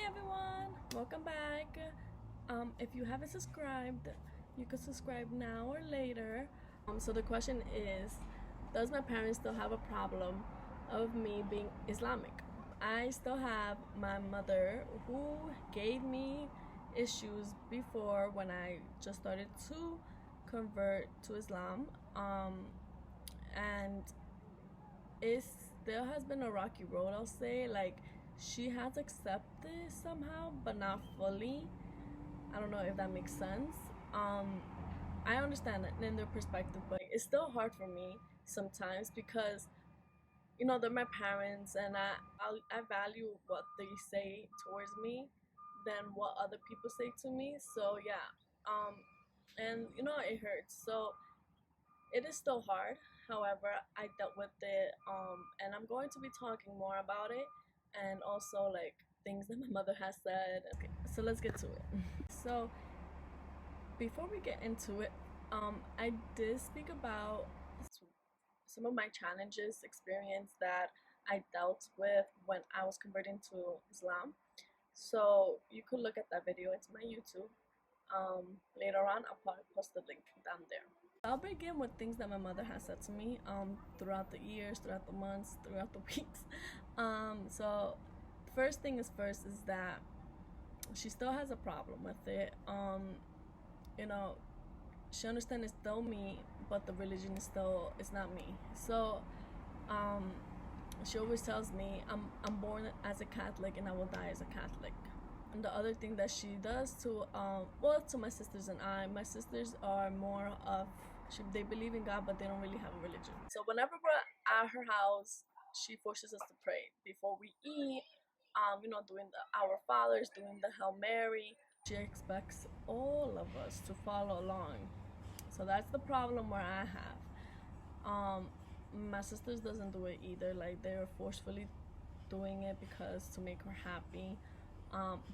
everyone, welcome back. If you haven't subscribed, you can subscribe now or later. So the question is, does my parents still have a problem of me being Islamic? I still have my mother who gave me issues before when I just started to convert to Islam. And it still has been a rocky road, I'll say. Like, she has accepted somehow, but not fully. I don't know if that makes sense. I understand it in their perspective, but it's still hard for me sometimes because they're my parents, and I value what they say towards me than what other people say to me. So yeah, and it hurts. So it is still hard. However, I dealt with it, and I'm going to be talking more about it, and also like things that my mother has said. Okay, so let's get to it. So before we get into it, I did speak about some of my challenges, experience that I dealt with when I was converting to Islam. So you could look at that video. It's my YouTube. Later on, I'll probably post the link down there. I'll begin with things that my mother has said to me throughout the years, throughout the months, throughout the weeks. So first thing is first is that she still has a problem with it. You know, she understands it's still me, but the religion is not me. So she always tells me I'm born as a Catholic and I will die as a Catholic. And the other thing that she does to to my sisters and my sisters are more of, they believe in God, but they don't really have a religion. So whenever we're at her house, she forces us to pray before we eat. Doing the Our Fathers, doing the Hail Mary. She expects all of us to follow along. So that's the problem where I have. My sisters doesn't do it either. Like, they're forcefully doing it because to make her happy.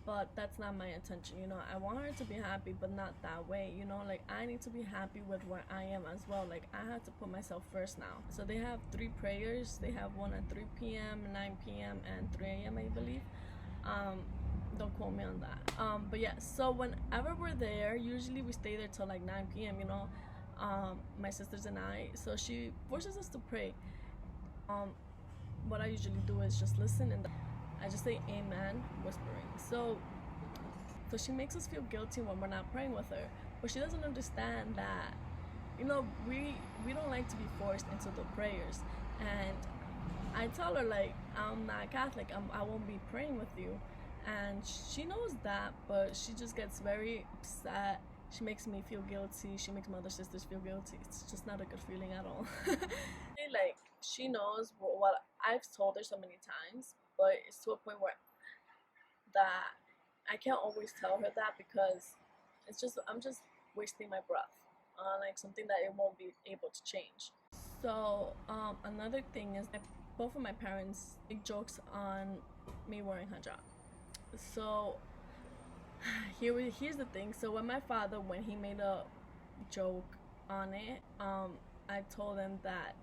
But that's not my intention. I want her to be happy, but not that way. Like, I need to be happy with where I am as well. Like, I have to put myself first now. So they have 3 prayers. They have one at 3 p.m., 9 p.m., and 3 a.m., I believe. Don't quote me on that. But yeah, so whenever we're there, usually we stay there till like 9 p.m., my sisters and I. So she forces us to pray. What I usually do is just listen, and I just say amen, whispering. So she makes us feel guilty when we're not praying with her. But she doesn't understand that, we don't like to be forced into the prayers. And I tell her, like, I'm not Catholic, I won't be praying with you. And she knows that, but she just gets very upset. She makes me feel guilty. She makes my other sisters feel guilty. It's just not a good feeling at all. Like, she knows what I've told her so many times, but it's to a point where that I can't always tell her that because I'm just wasting my breath on like something that it won't be able to change. So another thing is both of my parents make jokes on me wearing hijab. So here's the thing. So when my father, when he made a joke on it, I told him that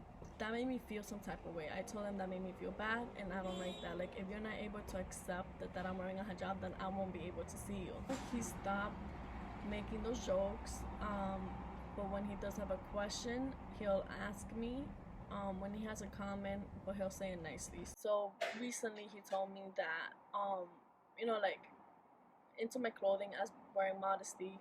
made me feel some type of way. I told him that made me feel bad, and I don't like that. Like, if you're not able to accept that I'm wearing a hijab, then I won't be able to see you. He stopped making those jokes, but when he does have a question, he'll ask me. When he has a comment, but he'll say it nicely. So recently he told me that like, into my clothing as wearing modesty,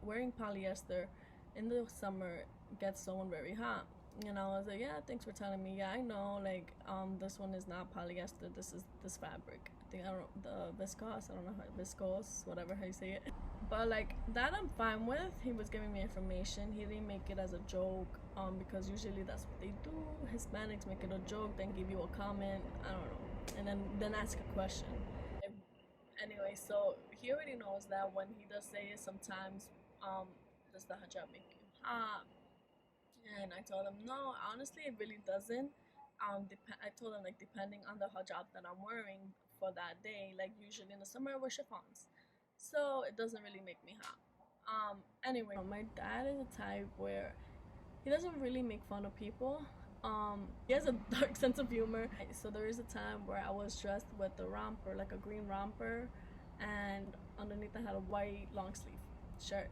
wearing polyester in the summer gets someone very hot. I was like, yeah, thanks for telling me. Yeah, I know, like, this one is not polyester, this is this fabric. I don't know, the viscose, I don't know viscose, whatever how you say it. But like, that I'm fine with. He was giving me information. He didn't make it as a joke, because usually that's what they do. Hispanics make it a joke, then give you a comment, I don't know, and then ask a question. Anyway, so he already knows that when he does say it sometimes, does the hijab make you hot? And I told him, no, honestly, it really doesn't. I told him, like, depending on the hijab that I'm wearing for that day, like, usually in the summer I wear chiffons, so it doesn't really make me hot. Anyway, my dad is a type where he doesn't really make fun of people. He has a dark sense of humor. So there is a time where I was dressed with a romper, like a green romper, and underneath I had a white long sleeve shirt.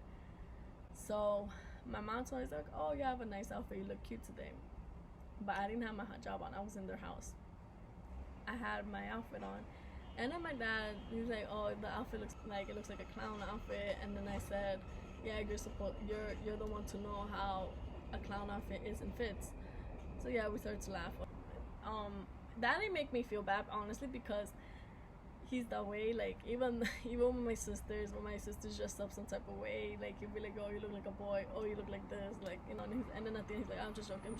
So my mom told me, like, oh, you have a nice outfit, you look cute today. But I didn't have my hijab on, I was in their house. I had my outfit on. And then my dad, he was like, oh, the outfit looks like, it looks like a clown outfit. And then I said, yeah, you're the one to know how a clown outfit is and fits. So yeah, we started to laugh. That didn't make me feel bad, honestly, because he's that way. Like, even when my sisters dress up some type of way, like, he'd be like, oh, you look like a boy, oh, you look like this, like, you know. And then at the end he's like, I'm just joking.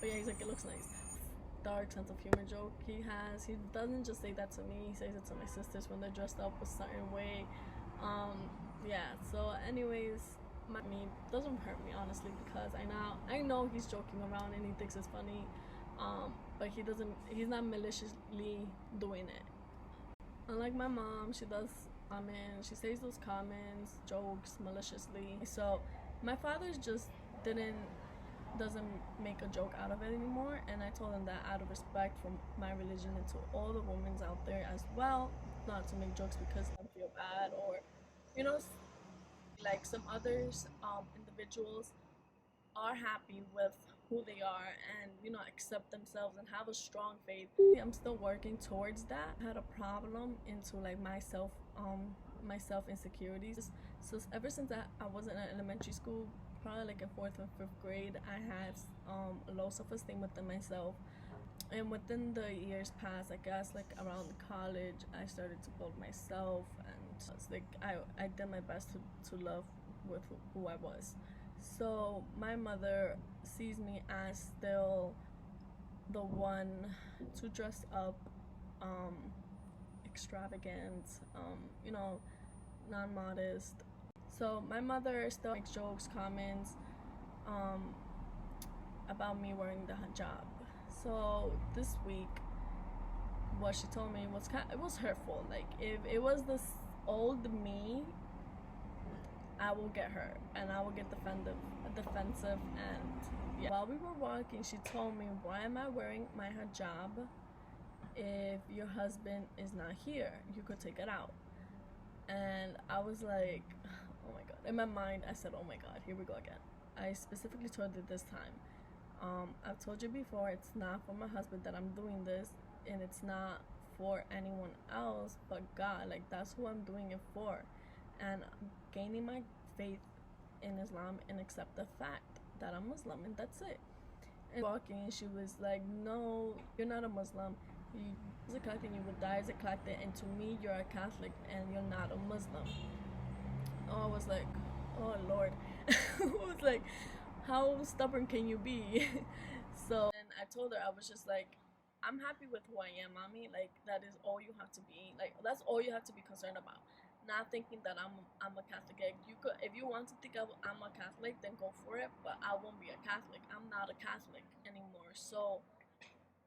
But yeah, he's like, it looks nice. Dark sense of humor joke he has. He doesn't just say that to me, he says it to my sisters when they're dressed up a certain way. Yeah, so anyways, me doesn't hurt me, honestly, because I know he's joking around and he thinks it's funny. But he's not maliciously doing it. Unlike my mom, she does she says those comments, jokes maliciously. So my father's just didn't doesn't make a joke out of it anymore, and I told him that out of respect for my religion and to all the women out there as well, not to make jokes because I feel bad, or you know, like some others individuals are happy with who they are and accept themselves and have a strong faith. I'm still working towards that. I had a problem into like myself insecurities. So ever since I was in elementary school, probably like in fourth and fifth grade, I had low self-esteem within myself. And within the years past, I guess like around college, I started to build myself, and it's like I did my best to love with who I was. So my mother sees me as still the one to dress up, extravagant, non-modest. So my mother still makes jokes, comments, um, about me wearing the hijab. So this week, what she told me was it was hurtful. Like, if it was this old me, I will get hurt and I will get defensive. And yeah. While we were walking, she told me, why am I wearing my hijab if your husband is not here? You could take it out. And I was like, oh my god. In my mind, I said, oh my god, here we go again. I specifically told her this time, I've told you before, it's not for my husband that I'm doing this, and it's not for anyone else but God. Like, that's who I'm doing it for. And gaining my faith in Islam and accept the fact that I'm Muslim, and that's it. And walking, she was like, no, you're not a Muslim. You're a Catholic and you would die as a Catholic, and to me you're a Catholic and you're not a Muslim. Oh, I was like, oh Lord. I was like, how stubborn can you be? So, and I told her, I was just like, I'm happy with who I am, mommy. Like, that is all you have to be. Like, that's all you have to be concerned about. Not thinking that I'm a Catholic. Like, you could, if you want to think I'm a Catholic, then go for it. But I won't be a Catholic. I'm not a Catholic anymore. So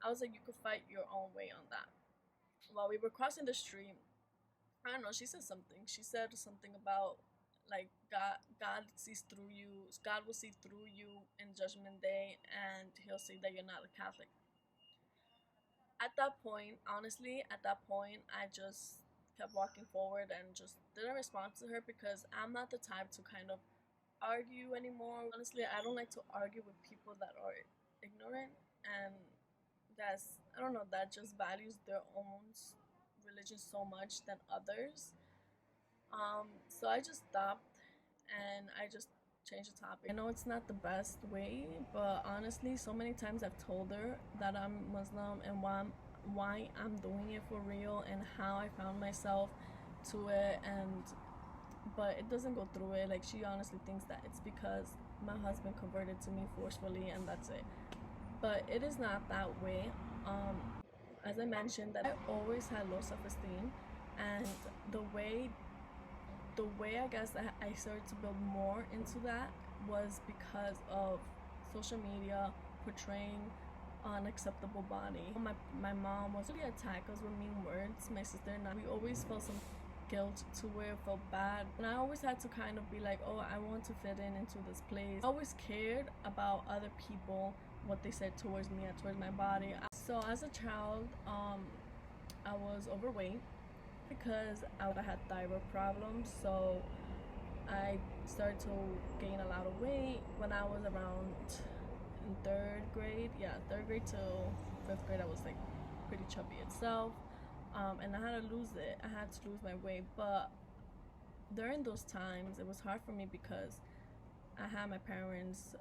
I was like, you could fight your own way on that. While we were crossing the street, I don't know, she said something. She said something about like God sees through you. God will see through you in Judgment Day, and He'll say that you're not a Catholic. At that point, honestly, I just kept walking forward and just didn't respond to her, because I'm not the type to kind of argue anymore. Honestly, I don't like to argue with people that are ignorant, and I don't know, that just values their own religion so much than others. So I just stopped and I just changed the topic. I know it's not the best way, but honestly, so many times I've told her that I'm Muslim and why I'm doing it for real and how I found myself to it, and but it doesn't go through it. Like, she honestly thinks that it's because my husband converted to me forcefully and that's it. But it is not that way. As I mentioned, that I always had low self-esteem, and the way I guess I started to build more into that was because of social media portraying unacceptable body. My mom was really attack us with mean words. My sister and I, we always felt some guilt to where it felt bad, and I always had to kind of be like, oh, I want to fit into this place. I always cared about other people, what they said towards me and towards my body. So as a child, I was overweight, because I had thyroid problems. So I started to gain a lot of weight when I was around in third grade. Yeah, third grade till fifth grade, I was like pretty chubby itself. And I had to lose it. I had to lose my weight. But during those times, it was hard for me because I had my parents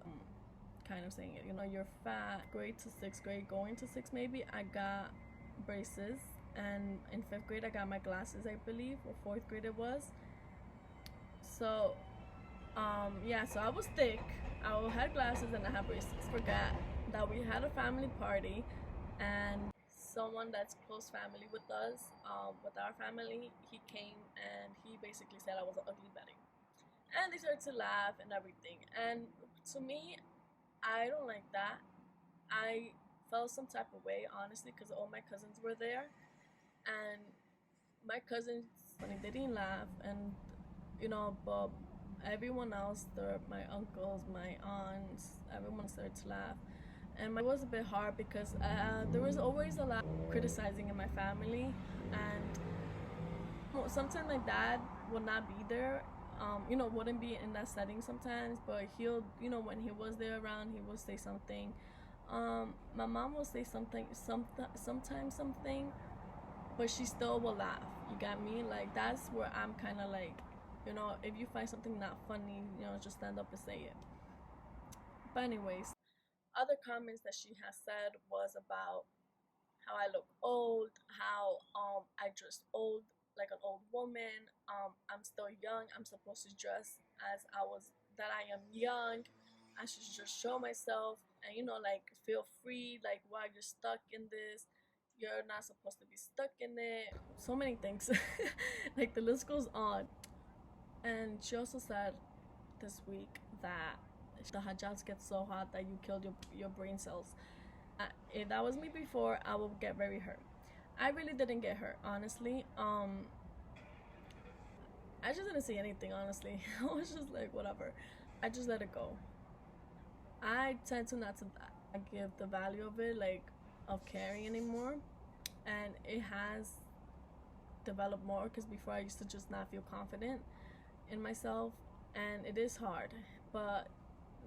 kind of saying, you're fat. Grade to sixth grade, going to sixth maybe, I got braces. And in fifth grade, I got my glasses, I believe, or fourth grade it was. So yeah, so I was thick. I had glasses and I had braces. Forgot that we had a family party, and someone that's close family with us, with our family, he came and he basically said I was an ugly Betty. And they started to laugh and everything. And to me, I don't like that. I felt some type of way, honestly, because all my cousins were there. And my cousins, funny, they didn't laugh. And, but everyone else, my uncles, my aunts, everyone started to laugh. And it was a bit hard because there was always a lot of criticizing in my family. And sometimes my dad would not be there, wouldn't be in that setting sometimes, but he'll, when he was there around, he will say something. My mom will say sometimes something, but she still will laugh. You got me? Like, that's where I'm kind of like, if you find something not funny, just stand up and say it. But anyways, other comments that she has said was about how I look old, how I dress old, like an old woman. I'm still young. I'm supposed to dress as that I am young. I should just show myself and like feel free. Like, why you're stuck in this? You're not supposed to be stuck in it. So many things. Like, the list goes on. And she also said this week that the hijabs get so hot that you killed your brain cells. If that was me before, I would get very hurt. I really didn't get hurt, honestly. I just didn't see anything, honestly. I was just like, whatever. I just let it go. I tend to not to give the value of it, like, of caring anymore. And it has developed more because before I used to just not feel confident in myself. And it is hard. But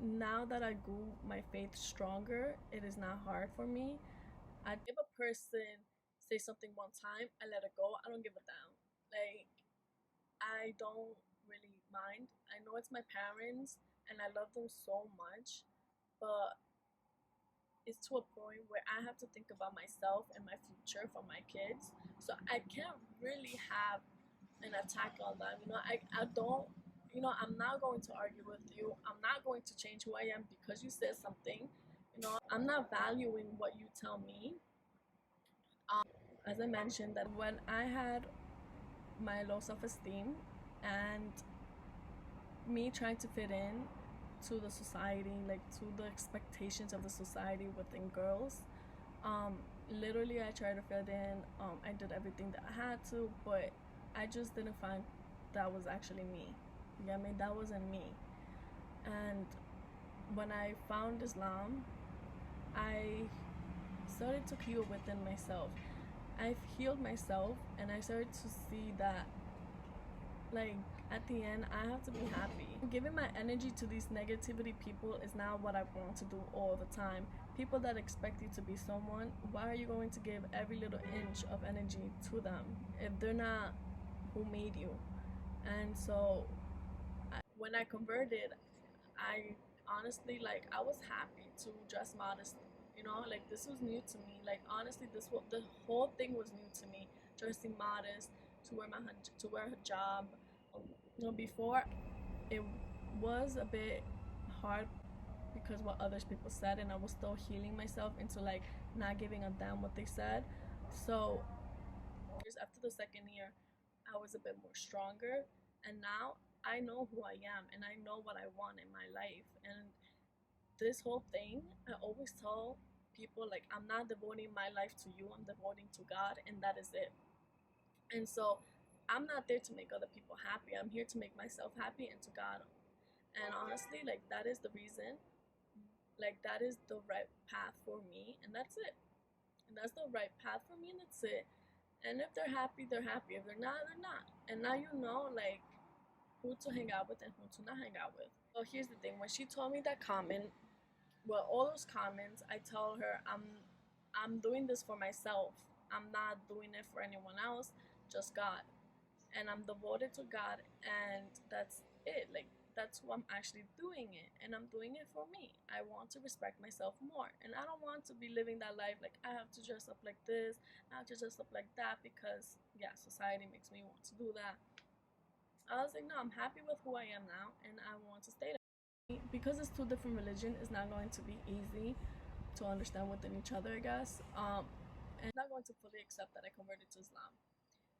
now that I grew my faith stronger, it is not hard for me. If a person say something one time, I let it go. I don't give a damn. Like, I don't really mind. I know it's my parents and I love them so much, but it's to a point where I have to think about myself and my future for my kids. So I can't really have an attack on them. I don't, I'm not going to argue with you. I'm not going to change who I am because you said something. I'm not valuing what you tell me. As I mentioned, that when I had my low self-esteem and me trying to fit in to the society, like to the expectations of the society within girls, literally I tried to fit in. I did everything that I had to, but I just didn't find that was actually me. You get me? That wasn't me. And when I found Islam, I started to heal within myself. I've healed myself and I started to see that, like, at the end, I have to be happy. Giving my energy to these negativity people is not what I want to do all the time. People that expect you to be someone, why are you going to give every little inch of energy to them if they're not who made you? And so when I converted, I honestly, like, I was happy to dress modest. Like, this was new to me. Like, honestly, the whole thing was new to me. Dressing modest, to wear hijab. Before, it was a bit hard because what others people said, and I was still healing myself into, like, not giving a damn what they said. So just after the second year, I was a bit more stronger, and now I know who I am and I know what I want in my life. And this whole thing, I always tell people, like, I'm not devoting my life to you, I'm devoting to God, and that is it. And so I'm not there to make other people happy. I'm here to make myself happy and to God. And honestly, like, that is the reason. Like, that is the right path for me, and that's it. And that's the right path for me, and that's it. And if they're happy, they're happy. If they're not, they're not. And now you know, like, who to hang out with and who to not hang out with. So here's the thing: when she told me that comment, well, all those comments, I told her I'm doing this for myself. I'm not doing it for anyone else, just God. And I'm devoted to God, and that's it. Like, that's who I'm actually doing it, and I'm doing it for me. I want to respect myself more, and I don't want to be living that life like I have to dress up like this, I have to dress up like that, because yeah, society makes me want to do that. I was like, no, I'm happy with who I am now, and I want to stay there. Because it's two different religions, it's not going to be easy to understand within each other, I guess. And I'm not going to fully accept that I converted to Islam.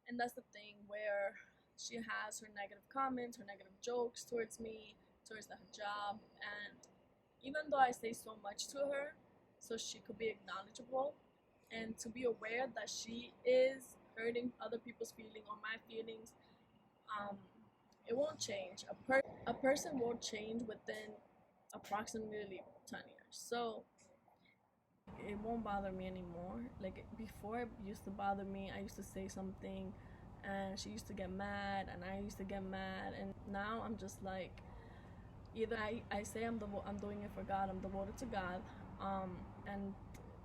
And that's the thing where she has her negative comments, her negative jokes towards me, towards the hijab. And even though I say so much to her, so she could be acknowledgeable and to be aware that she is hurting other people's feelings or my feelings, um, it won't change. A person won't change within approximately 10 years. So it won't bother me anymore. Like before, it used to bother me. I used to say something, and she used to get mad, and I used to get mad. And now I'm just like, either I say I'm doing it for God. I'm devoted to God, and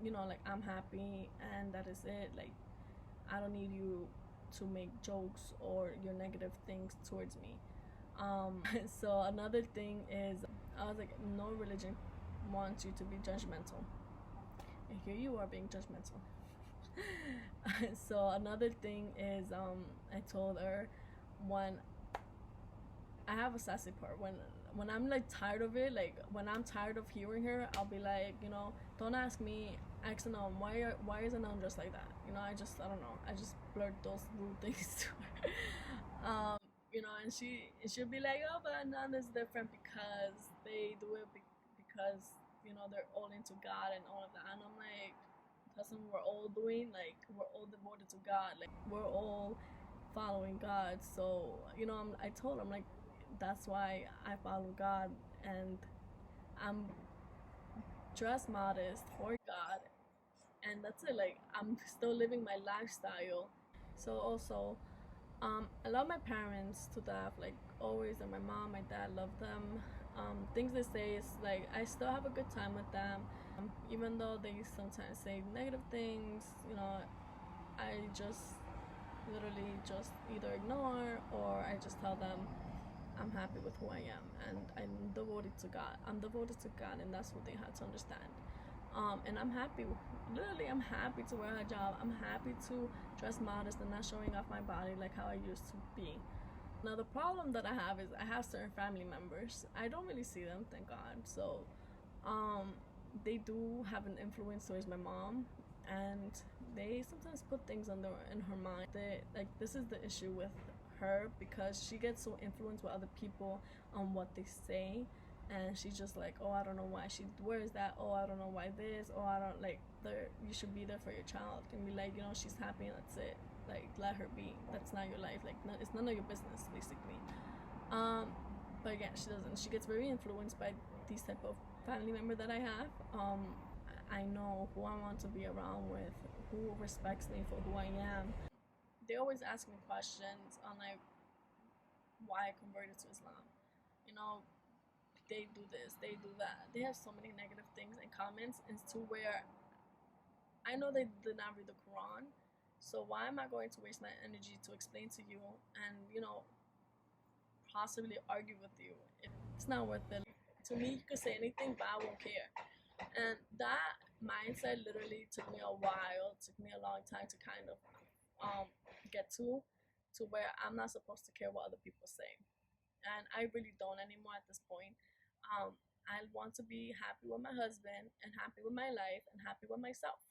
like I'm happy, and that is it. Like I don't need you to make jokes or your negative things towards me. So another thing is, I was like, no religion wants you to be judgmental. And here you are being judgmental. So another thing is, I told her, when I have a sassy part, when I'm like tired of it, like when I'm tired of hearing her, I'll be like, don't ask me, ask Anon, why is Anon just like that? I don't know, I just blurt those little things to her. And she'll be like, oh, but Anon is different because they do it because they're all into God and all of that. And I'm like, that's what we're all doing. Like, we're all devoted to God. Like, we're all following God. So I told him, like, that's why I follow God, and I'm dressed modest for God, and that's it. Like, I'm still living my lifestyle. So also, I love my parents to death, like always, and my mom, my dad, love them. Things they say is like I still have a good time with them, even though they sometimes say negative things. I just literally just either ignore, or I just tell them I'm happy with who I am, and I'm devoted to God. I'm devoted to God, and that's what they have to understand. And I'm happy. Literally, I'm happy to wear a hijab. I'm happy to dress modest and not showing off my body like how I used to be. Now, the problem that I have is I have certain family members. I don't really see them, thank God. So, um, they do have an influence towards my mom, and they sometimes put things in her mind. Like, this is the issue with her, because she gets so influenced with other people on what they say, and she's just like, oh, I don't know why she wears that, oh, I don't know why this, oh, I don't like there you should be there for your child and be like, she's happy and that's it. Like, let her be. That's not your life. Like, it's none of your business, basically. But again, she doesn't. She gets very influenced by these type of family member that I have. I know who I want to be around with, who respects me for who I am. They always ask me questions on like why I converted to Islam. You know, they do this, they do that. They have so many negative things and comments, and to where I know they did not read the Quran. So why am I going to waste my energy to explain to you and possibly argue with you? It's not worth it. To me, you could say anything, but I won't care. And that mindset literally took me a while, took me a long time to kind of get to where I'm not supposed to care what other people say. And I really don't anymore at this point. I want to be happy with my husband and happy with my life and happy with myself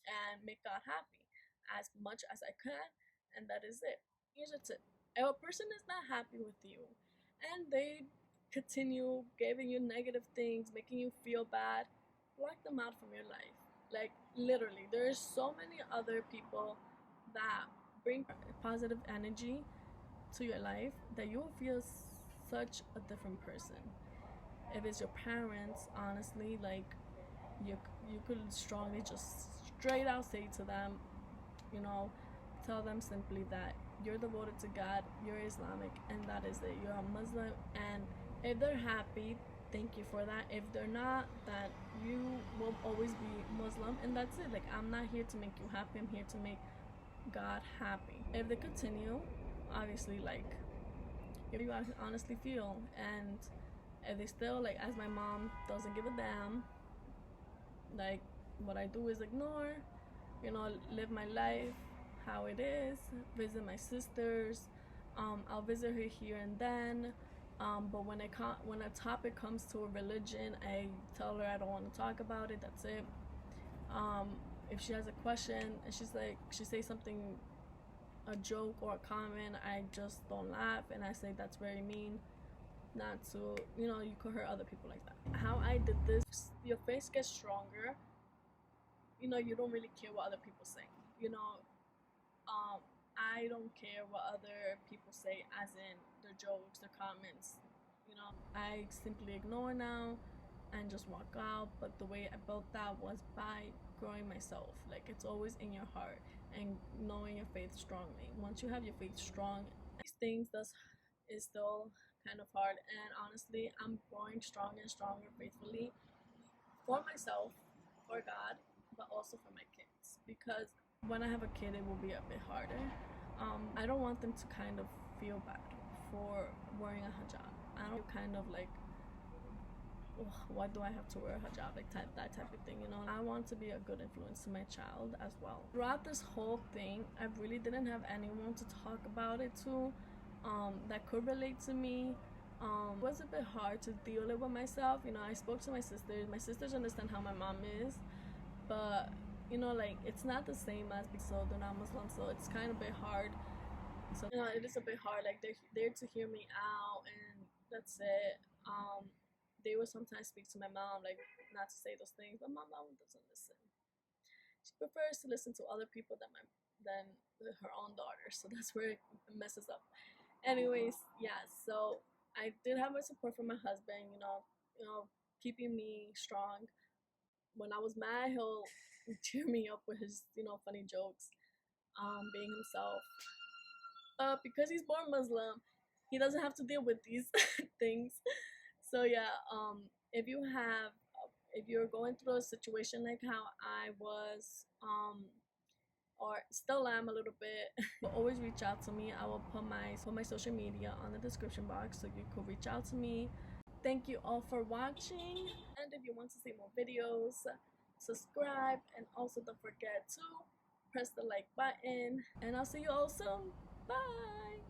and make God happy as much as I can, and that is it. Here's a tip: if a person is not happy with you and they continue giving you negative things, making you feel bad, block them out from your life. Like, literally, there's so many other people that bring positive energy to your life that you will feel such a different person. If it's your parents, honestly, like, you could strongly just straight out say to them, you know, tell them simply that you're devoted to God, you're Islamic, and that is it. You're a Muslim, and if they're happy, thank you for that. If they're not, that you will always be Muslim, and that's it. Like, I'm not here to make you happy, I'm here to make God happy. If they continue, obviously, like, if you honestly feel, and if they still, like, as my mom doesn't give a damn, like, what I do is ignore, live my life how it is, visit my sisters. I'll visit her here and then. But when a topic comes to a religion, I tell her I don't want to talk about it. That's it. Um, if she has a question and she says something, a joke or a comment, I just don't laugh and I say that's very mean. Not to, you could hurt other people like that. How I did this, your face gets stronger. You don't really care what other people say. You know, um, I don't care what other people say, as in their jokes, their comments. I simply ignore now and just walk out. But the way I built that was by growing myself. Like, it's always in your heart and knowing your faith strongly. Once you have your faith strong, these things that's is still kind of hard. And honestly, I'm growing stronger and stronger faithfully for myself, for God, but also for my kids. Because when I have a kid, it will be a bit harder. I don't want them to kind of feel bad for wearing a hijab. I don't kind of like, why do I have to wear a hijab, like that type of thing. I want to be a good influence to my child as well. Throughout this whole thing, I really didn't have anyone to talk about it to, that could relate to me. It was a bit hard to deal it with myself. I spoke to my sisters. My sisters understand how my mom is, but like, it's not the same as, so they're not Muslim, so it's kind of a bit hard. So it is a bit hard. Like, they're there to hear me out, and that's it. They will sometimes speak to my mom, like, not to say those things, but my mom doesn't listen. She prefers to listen to other people than her own daughter. So that's where it messes up. Anyways, yeah. So I did have my support from my husband. Keeping me strong. When I was mad, he'll cheer me up with his funny jokes. Being himself. Because he's born Muslim, he doesn't have to deal with these things. So yeah, if you're going through a situation like how I was, or still am a little bit, but always reach out to me. I will put my social media on the description box, so you could reach out to me. Thank you all for watching, and if you want to see more videos, subscribe, and also don't forget to press the like button, and I'll see you all soon. Bye.